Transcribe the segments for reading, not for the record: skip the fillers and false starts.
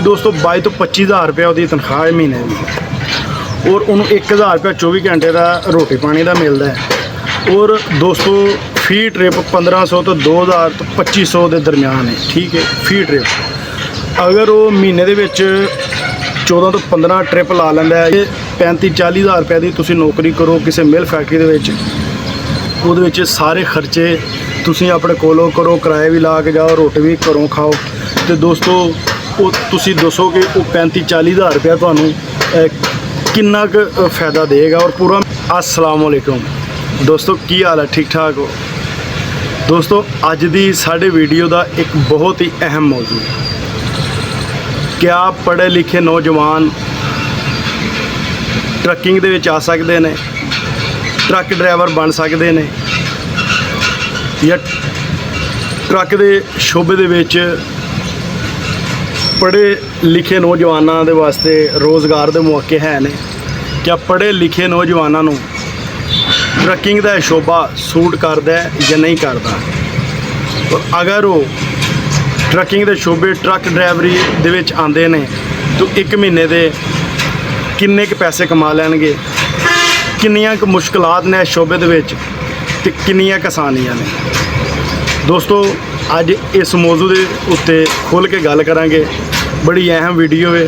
दोस्तों 22 तो 25,000 रुपया उसकी तनख्वाह है महीने की, और उन्होंने 1,000 रुपया 24 घंटे का रोटी पानी का मिलता है। और दोस्तों फी ट्रिप 1500 तो 2,000 तो 2500 के दरम्यान है, ठीक है। फी ट्रिप अगर वो महीने के 14 तो 15 ट्रिप ला लेंदा है, 35-40 हज़ार रुपये की तुसी नौकरी करो किसी मिल फैक्ट्री के सारे खर्चे तुसी अपने कोलों करो, किराए भी ला के जाओ, रोटी भी घरों खाओ। तो दोस्तों वो तुसी दसो कि वो 35-40 हज़ार रुपया तुहानू किन्ना क फायदा देगा। और पूरा अस्सलाम वालेकुम दोस्तों, की हाल है? ठीक ठाक हो दोस्तों? अज दी साडे वीडियो का एक बहुत ही अहम मौजू, क्या पढ़े लिखे नौजवान ट्रकिंग दे विच आ सकते हैं, ट्रक ड्राइवर बन सकते हैं, या ट्रक दे शोबे दे विच पढ़े लिखे नौजवानों के वास्ते रोज़गार के मौके हैं ने? क्या पढ़े लिखे नौजवानों नू ट्रकिंग का शोबा सूट करता है या नहीं करता? और अगर वो ट्रकिंग के शोबे ट्रक ड्राइवरी दे विच आंदे ने तो एक महीने दे किन्ने क पैसे कमा लैणगे, किन्नियां क मुश्किलात ने शोबे दे विच ते किन्नियां क आसानियां ने? दोस्तों अज इस मौजू के उत्ते खुल के गल करांगे। बड़ी अहम वीडियो है,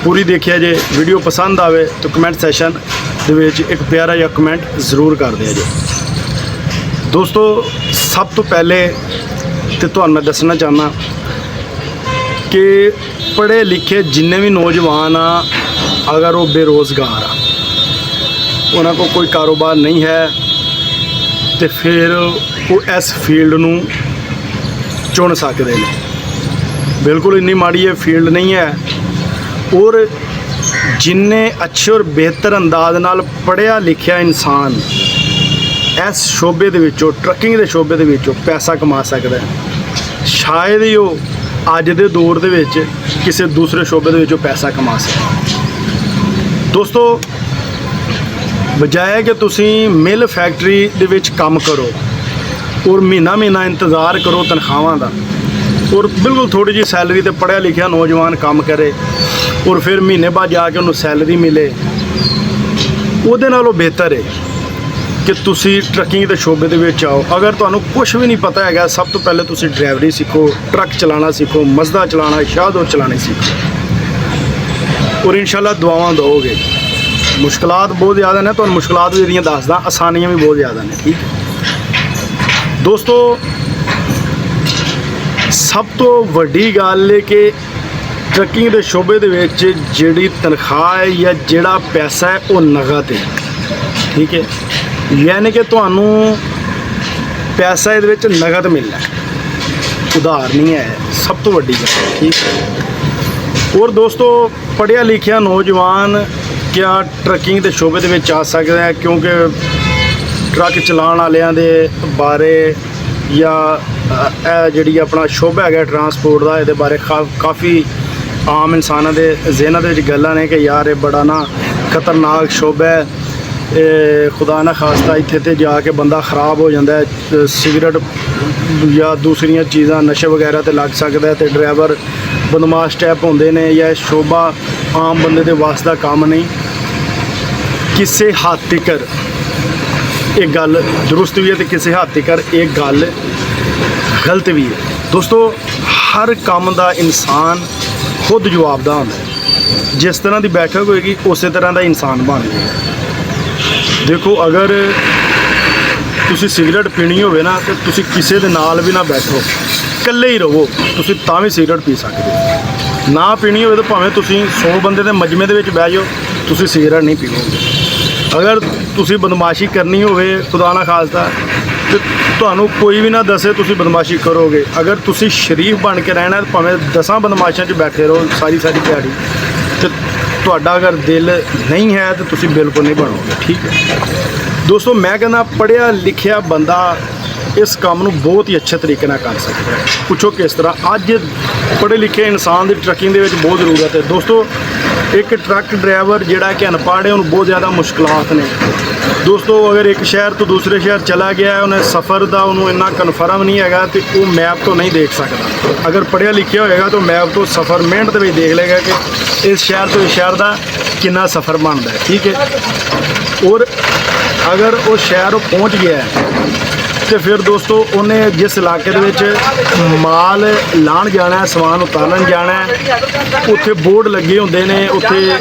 पूरी देखिया जे। वीडियो पसंद आवे तो कमेंट सैशन दे विच एक प्यारा जिहा कमेंट ज़रूर कर दिया जे। दोस्तों सब तो पहले तो तुहानू मैं दसना चाहना कि पढ़े लिखे जिन्ने भी नौजवान आ, अगर वो बेरोज़गार आ, उन्होंने को कोई कारोबार नहीं है, तो फिर वो इस फील्ड नू चुन सकते हैं। बिल्कुल इन्नी माड़ी ये फील्ड नहीं है। और जिन्ने अच्छे और बेहतर अंदाज नाल पढ़िया लिखिया इंसान इस शोबे दे विचों, ट्रकिंग के शोबे दे विचों पैसा कमा सकता है, शायद ही वो अज दे दौर दे विच किसी दूसरे शोबे दे विचों पैसा कमा सके। दोस्तों बजाय कि तुसी मिल फैक्ट्री दे विच काम करो और महीना महीना इंतज़ार करो तनख्वाहां दा, और बिल्कुल थोड़ी जी सैलरी ते पढ़िया लिखिया नौजवान काम करे और फिर महीने बाद जाके उन्होंने सैलरी मिले, उहदे नालों बेहतर है कि तुसी ट्रकिंग के शोबे दे विच आओ। अगर तुहानू कुछ भी नहीं पता है, सब तो पहले तुसी ड्राइवरी सीखो, ट्रक चलाना सीखो, मजदा चलाना, शाहदो चलाने सीखो, और इंशाल्लाह दुआवां दोगे। मुश्किलात बहुत ज़्यादा ने, तो मुश्किलात भी इहदियां दसदा, आसानियां भी बहुत ज़्यादा ने, ठीक है दोस्तों। सब तो वड्डी गल है कि ट्रकिंग के शोबे दे विच जिहड़ी तनख्वाह है या जिहड़ा पैसा है वो नगद है, ठीक है। यानी कि तुहानू पैसा इहदे विच नगद मिलना है, उधार नहीं है, सब तो वड्डी गल है, ठीक है। और दोस्तों पढ़िया लिखिया नौजवान क्या ट्रकिंग के शोबे दे विच आ सकदा है? क्योंकि ट्रक चलाने वालियां दे बारे या जिहड़ी अपना शोबा है ट्रांसपोर्ट का, ये बारे काफ़ी आम इंसानों के जहनां दे विच गल्लां ने कि यार ये बड़ा ना खतरनाक शोबा है, खुदा ना खास्ता इत्थे ते जाके बंदा ख़राब हो जाता है, सिगरट या दूसरिया चीज़ां नशे वगैरह ते लग सकता है, तो ड्राइवर बदमाश टाइप होंदे ने, या शोबा आम बंदे दे वास दा काम नहीं। किसी हद तक एक गल दुरुस्त भी है तो किसी हद तक एक गल गलत भी है। दोस्तों हर काम का इंसान खुद जवाबदा होंदा है, जिस तरह की बैठक होएगी उस तरह का इंसान बन जाएगा। देखो अगर तुसी सिगरट पीनी होवे ना, तो तुसी किसी दे नाल भी ना बैठो, इकल्ले ही रहो, तुसी तां भी सिगरट पी सकते हो। ना पीनी होवे तो भावें तुसी 100 बंदे दे मजमे दे विच बह जाओ, तुसी सिगरट नहीं पीओगे। अगर तुसी बदमाशी करनी होवे खुदा ना खास्ता, तो तुहानू कोई भी ना दसे तुसी बदमाशी करोगे। अगर तुसी शरीफ बन के रहना तो भावें 10 बदमाशियां च बैठे रहो सारी दिहाड़ी, तो तुहाडा अगर दिल नहीं है तो तुसी बिल्कुल नहीं बनोगे, ठीक है दोस्तों। मैं कहना पढ़िया लिखिया बंदा इस काम नू बहुत ही अच्छे तरीके नाल कर सकता है। पुछो किस तरह? अज पढ़े लिखे इंसान की ट्रकिंग दे विच बहुत ज़रूरत है दोस्तों। ਇੱਕ ਟਰੱਕ ਡਰਾਈਵਰ ਜਿਹੜਾ ਕਿ ਅਨਪੜ੍ਹ ਹੈ ਉਹਨੂੰ ਬਹੁਤ ਜ਼ਿਆਦਾ ਮੁਸ਼ਕਲਾਤ ਨੇ ਦੋਸਤੋ। ਅਗਰ ਇੱਕ ਸ਼ਹਿਰ ਤੋਂ ਦੂਸਰੇ ਸ਼ਹਿਰ ਚਲਾ ਗਿਆ ਹੈ, ਉਹਨੇ ਸਫ਼ਰ ਦਾ ਉਹਨੂੰ ਇੰਨਾ ਕਨਫਰਮ ਨਹੀਂ ਹੈਗਾ ਤੇ ਉਹ ਮੈਪ ਤੋਂ ਨਹੀਂ ਦੇਖ ਸਕਦਾ। ਅਗਰ ਪੜ੍ਹਿਆ ਲਿਖਿਆ ਹੋਏਗਾ ਤਾਂ ਮੈਪ ਤੋਂ ਸਫ਼ਰ ਮਿੰਟ ਦੇ ਵਿੱਚ ਦੇਖ ਲਏਗਾ ਕਿ ਇਸ ਸ਼ਹਿਰ ਤੋਂ ਇਸ ਸ਼ਹਿਰ ਦਾ ਕਿੰਨਾ ਸਫ਼ਰ ਬਣਦਾ ਹੈ, ਠੀਕ ਹੈ। ਔਰ ਅਗਰ ਉਹ ਸ਼ਹਿਰ ਉਹ ਪਹੁੰਚ ਗਿਆ ਹੈ ਤੇ ਫਿਰ ਦੋਸਤੋ ਉਹਨੇ ਜਿਸ ਇਲਾਕੇ ਦੇ ਵਿੱਚ ਮਾਲ ਲਾਣ ਜਾਣਾ, ਸਮਾਨ ਉਤਾਰਨ ਜਾਣਾ, ਉੱਥੇ ਬੋਰਡ ਲੱਗੇ ਹੁੰਦੇ ਨੇ, ਉੱਥੇ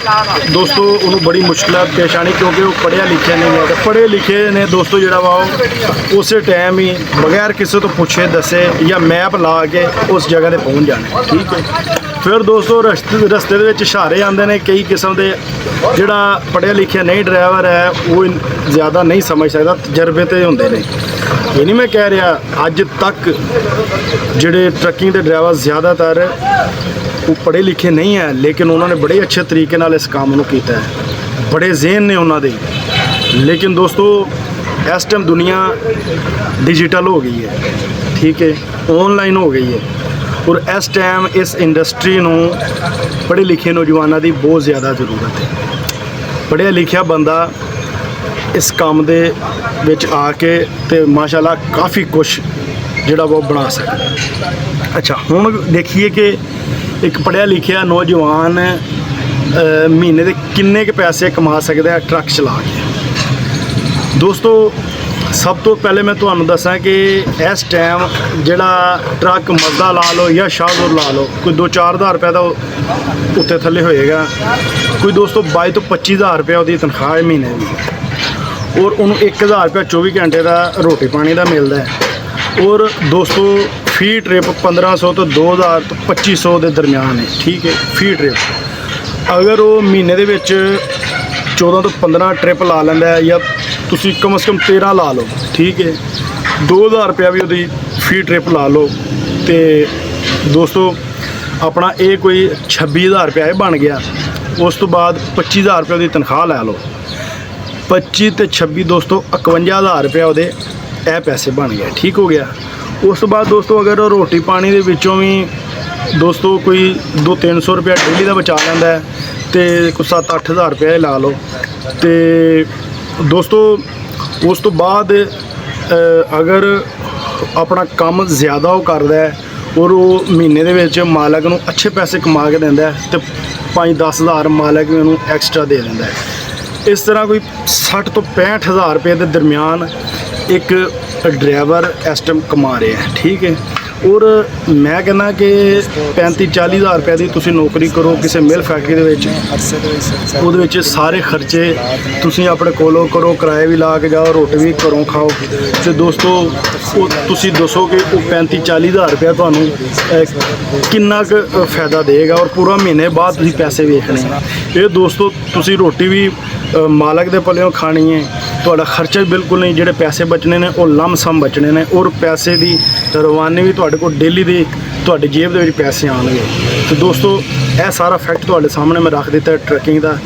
ਦੋਸਤੋ ਉਹਨੂੰ ਬੜੀ ਮੁਸ਼ਕਲਾਤ ਪੇਸ਼ ਆਣੀ ਕਿਉਂਕਿ ਉਹ ਪੜ੍ਹਿਆ ਲਿਖਿਆ ਨਹੀਂ ਹੈ। ਪੜ੍ਹੇ ਲਿਖੇ ਨੇ ਦੋਸਤੋ ਜਿਹੜਾ ਵਾ ਉਹ ਉਸੇ ਟਾਈਮ ਹੀ ਬਗੈਰ ਕਿਸੇ ਤੋਂ ਪੁੱਛੇ ਦੱਸੇ ਜਾਂ ਮੈਪ ਲਾ ਕੇ ਉਸ ਜਗ੍ਹਾ ਤੇ ਪਹੁੰਚ ਜਾਣਾ, ਠੀਕ ਹੈ। ਫਿਰ ਦੋਸਤੋ ਰਸਤੇ ਦੇ ਵਿੱਚ ਇਸ਼ਾਰੇ ਆਉਂਦੇ ਨੇ ਕਈ ਕਿਸਮ ਦੇ। ਜਿਹੜਾ ਪੜ੍ਹਿਆ ਲਿਖਿਆ ਨਹੀਂ ਡਰਾਈਵਰ ਹੈ ਉਹ ਜ਼ਿਆਦਾ ਨਹੀਂ ਸਮਝ ਸਕਦਾ, ਤਜਰਬੇ ਤੇ ਹੁੰਦੇ ਨੇ। ਇਹ ਨਹੀਂ ਮੈਂ ਕਹਿ ਰਿਹਾ, ਅੱਜ ਤੱਕ ਜਿਹੜੇ ਟਰੱਕਿੰਗ ਦੇ ਡਰਾਈਵਰ ਜ਼ਿਆਦਾਤਰ ਉਹ ਪੜ੍ਹੇ ਲਿਖੇ ਨਹੀਂ ਹੈ, ਲੇਕਿਨ ਉਹਨਾਂ ਨੇ ਬੜੇ ਅੱਛੇ ਤਰੀਕੇ ਨਾਲ ਇਸ ਕੰਮ ਨੂੰ ਕੀਤਾ ਹੈ, ਬੜੇ ਜ਼ਿਹਨ ਨੇ ਉਹਨਾਂ ਦੇ। ਲੇਕਿਨ ਦੋਸਤੋ ਇਸ ਟਾਈਮ ਦੁਨੀਆ ਡਿਜੀਟਲ ਹੋ ਗਈ ਹੈ, ਠੀਕ ਹੈ, ਆਨਲਾਈਨ ਹੋ ਗਈ ਹੈ। ਔਰ ਇਸ ਟਾਈਮ ਇਸ ਇੰਡਸਟਰੀ ਨੂੰ ਪੜ੍ਹੇ ਲਿਖੇ ਨੌਜਵਾਨਾਂ ਦੀ ਬਹੁਤ ਜ਼ਿਆਦਾ ਜ਼ਰੂਰਤ ਹੈ। ਪੜ੍ਹਿਆ ਲਿਖਿਆ ਬੰਦਾ ਇਸ ਕੰਮ ਦੇ ਵਿੱਚ ਆ ਕੇ ਤੇ ਮਾਸ਼ਾਅੱਲਾ ਕਾਫੀ ਕੁਛ ਜਿਹੜਾ ਉਹ ਬਣਾ ਸਕਦਾ। ਅੱਛਾ, ਹੁਣ ਦੇਖੀਏ ਕਿ ਇੱਕ ਪੜ੍ਹਿਆ ਲਿਖਿਆ ਨੌਜਵਾਨ ਮਹੀਨੇ ਦੇ ਕਿੰਨੇ ਕੁ ਪੈਸੇ ਕਮਾ ਸਕਦਾ ਹੈ ਟਰੱਕ ਚਲਾ ਕੇ। ਦੋਸਤੋ ਸਭ ਤੋਂ ਪਹਿਲੇ ਮੈਂ ਤੁਹਾਨੂੰ ਦੱਸਾਂ ਕਿ ਇਸ ਟਾਈਮ ਜਿਹੜਾ ਟਰੱਕ ਮਜ਼ਦਾ ਲਾ ਲਓ ਜਾਂ ਸ਼ਾਹਜ਼ੋਰ ਲਾ ਲਓ, ਕੋਈ 2-4 ਹਜ਼ਾਰ ਰੁਪਏ ਦਾ ਉੱਤੇ ਥੱਲੇ ਹੋਏਗਾ। ਕੋਈ ਦੋਸਤੋ 22 ਤੋਂ 25 ਹਜ਼ਾਰ ਰੁਪਏ ਉਹਦੀ ਤਨਖਾਹ ਹੈ ਮਹੀਨੇ ਦੀ, ਔਰ ਉਹਨੂੰ 1000 ਰੁਪਏ 24 ਘੰਟੇ ਦਾ ਰੋਟੀ ਪਾਣੀ ਦਾ ਮਿਲਦਾ ਹੈ। ਔਰ ਦੋਸਤੋ ਫੀ ਟ੍ਰਿਪ 1500 ਤੋਂ 2000 ਤੋਂ 2500 ਦੇ ਦਰਮਿਆਨ ਹੈ, ਠੀਕ ਹੈ, ਫੀ ਟ੍ਰਿਪ। ਅਗਰ ਉਹ ਮਹੀਨੇ ਦੇ ਵਿੱਚ 14 ਤੋਂ 15 ਟ੍ਰਿਪ ਲਾ ਲੈਂਦਾ ਹੈ ਜਾਂ ਤੁਸੀਂ ਕਮ ਸੇ ਕਮ 13 ਲਾ ਲਓ, ਠੀਕ ਹੈ, 2000 ਰੁਪਇਆ ਵੀ ਉਹਦੀ ਫੀ ਟ੍ਰਿਪ ਲਾ ਲਓ ਤੇ ਦੋਸਤੋ ਆਪਣਾ ਇਹ ਕੋਈ 26000 ਰੁਪਇਆ ਬਣ ਗਿਆ। ਉਸ ਤੋਂ ਬਾਅਦ 25000 ਰੁਪਏ ਉਹਦੀ ਤਨਖਾਹ ਲੈ ਲਓ, 25 ਤੇ 26 ਦੋਸਤੋ 51000 ਰੁਪਇਆ ਉਹਦੇ ਇਹ ਪੈਸੇ ਬਣ ਗਏ, ਠੀਕ ਹੋ ਗਿਆ। ਉਸ ਤੋਂ ਬਾਅਦ ਦੋਸਤੋ ਅਗਰ ਉਹ ਰੋਟੀ ਪਾਣੀ ਦੇ ਵਿੱਚੋਂ ਵੀ ਦੋਸਤੋ ਕੋਈ 200-300 ਰੁਪਇਆ ਡੇਲੀ ਦਾ ਬਚਾ ਲੈਂਦਾ ਹੈ ਤੇ ਕੋਈ 7-8 ਹਜ਼ਾਰ ਰੁਪਇਆ ਹੀ ਲਾ ਲਓ। ਤੇ ਦੋਸਤੋ ਉਸ ਤੋਂ ਬਾਅਦ ਅਗਰ ਆਪਣਾ ਕੰਮ ਜ਼ਿਆਦਾ ਉਹ ਕਰਦਾ ਹੈ ਔਰ ਉਹ ਮਹੀਨੇ ਦੇ ਵਿੱਚ ਮਾਲਕ ਨੂੰ ਅੱਛੇ ਪੈਸੇ ਕਮਾ ਕੇ ਦਿੰਦਾ ਹੈ ਤੇ 5-10 ਹਜ਼ਾਰ ਮਾਲਕ ਵੀ ਉਹਨੂੰ ਐਕਸਟਰਾ ਦੇ ਦਿੰਦਾ ਹੈ। ਇਸ ਤਰ੍ਹਾਂ ਕੋਈ 60 ਤੋਂ 65 ਹਜ਼ਾਰ ਰੁਪਏ ਦੇ ਦਰਮਿਆਨ ਇੱਕ ਡਰਾਈਵਰ ਇਸ ਟਾਈਮ ਕਮਾ ਰਿਹਾ ਹੈ, ਠੀਕ ਹੈ। ਔਰ ਮੈਂ ਕਹਿੰਦਾ ਕਿ 35-40 ਹਜ਼ਾਰ ਰੁਪਏ ਦੀ ਤੁਸੀਂ ਨੌਕਰੀ ਕਰੋ ਕਿਸੇ ਮਿਲ ਫੈਕਟਰੀ ਦੇ ਵਿੱਚ, ਉਹਦੇ ਵਿੱਚ ਸਾਰੇ ਖਰਚੇ ਤੁਸੀਂ ਆਪਣੇ ਕੋਲੋਂ ਕਰੋ, ਕਿਰਾਏ ਵੀ ਲਾ ਕੇ ਜਾਓ, ਰੋਟੀ ਵੀ ਘਰੋਂ ਖਾਓ ਤੇ ਦੋਸਤੋ ਉਹ ਤੁਸੀਂ ਦੱਸੋ ਕਿ ਉਹ 35-40 ਹਜ਼ਾਰ ਰੁਪਇਆ ਤੁਹਾਨੂੰ ਕਿੰਨਾ ਕੁ ਫਾਇਦਾ ਦੇਗਾ ਔਰ ਪੂਰਾ ਮਹੀਨੇ ਬਾਅਦ ਤੁਸੀਂ ਪੈਸੇ ਵੇਖਣੇ। ਇਹ ਦੋਸਤੋ ਤੁਸੀਂ ਰੋਟੀ ਵੀ ਮਾਲਕ ਦੇ ਪੱਲਿਓਂ ਖਾਣੀ ਹੈ, ਤੁਹਾਡਾ ਖਰਚਾ ਵੀ ਬਿਲਕੁਲ ਨਹੀਂ, ਜਿਹੜੇ ਪੈਸੇ ਬਚਣੇ ਨੇ ਉਹ ਲਮਸਮ ਬਚਣੇ ਨੇ ਔਰ ਪੈਸੇ ਦੀ ਰਵਾਨੀ ਵੀ ਤੁਹਾਡੇ ਕੋਲ ਡੇਲੀ ਦੀ ਤੁਹਾਡੀ ਜੇਬ ਦੇ ਵਿੱਚ ਪੈਸੇ ਆਉਣਗੇ। ਤੇ ਦੋਸਤੋ ਇਹ ਸਾਰਾ ਫੈਕਟ ਤੁਹਾਡੇ ਸਾਹਮਣੇ ਮੈਂ ਰੱਖ ਦਿੱਤਾ ਟਰੱਕਿੰਗ ਦਾ।